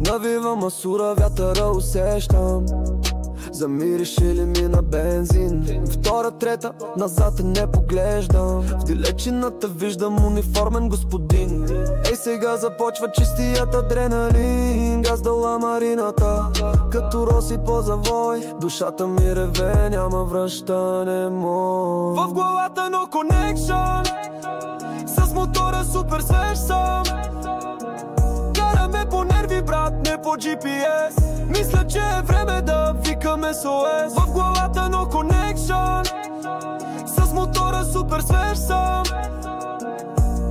Навива масура, вятъра усещам. Замириш ли ми на бензин? Втора, трета, назад не поглеждам. В далечината виждам униформен господин. Ей, сега започва чистият адреналин. Газ да ламарината, като роси по завой. Душата ми реве, няма връщане мой. В главата no connection, с мотора супер свеж съм. Караме по нерви, брат, не по GPS. Мисля, че е време да викам SOS. В главата no connection, с мотора супер свеж съм.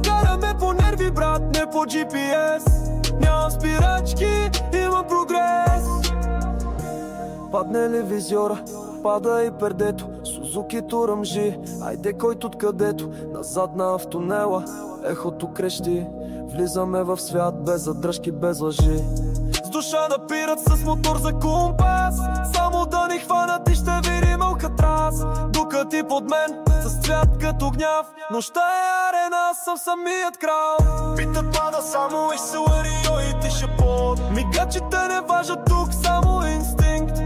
Караме по нерви, брат, не по GPS. Нямам спирачки, имам прогрес. Падне ли визиора, пада и пердето. Сузуки турамжи, айде който откъдето. Назад на в тунела, ехото крещи. Влизаме в свят без задръжки, без лъжи. С душа да пират, с мотор за компас. Само да ни хванат и ще видим Алкатрас. Дукът и под мен, с цвят като гняв. Нощта е арена, съм самият крал. Питът пада само и Селарио и Тишепот. Мигачите не важат тук, само инстинкт.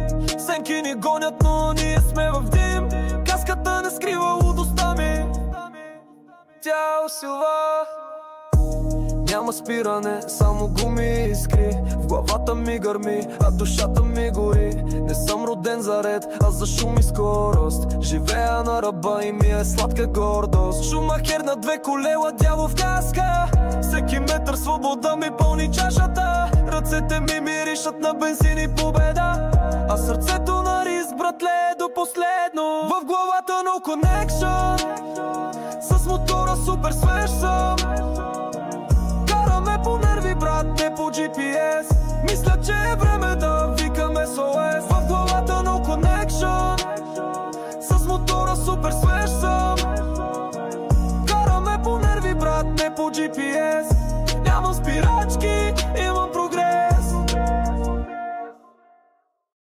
Сенки ни гонят, но ние сме в дим. Каската не скрива лудостта ми. Тя усилва. Няма спиране, само гуми и искри. В главата ми гърми, а душата ми гори. Не съм роден за ред, а за шум и скорост. Живея на ръба и ми е сладка гордост. Шумахер на две колела, дявол в каска. Всеки метър свобода ми пълни чашата. Ръцете ми миришат на бензин и победа. А сърцето на риск, братле, до последно. В главата no connection, с мотора супер свеж съм. По нерви, брат, не по GPS. Мисля, че е време да викам SOS. В главата no connection, с мотора супер свеж съм. Караме по нерви, брат, не по GPS. Нямам спирачки,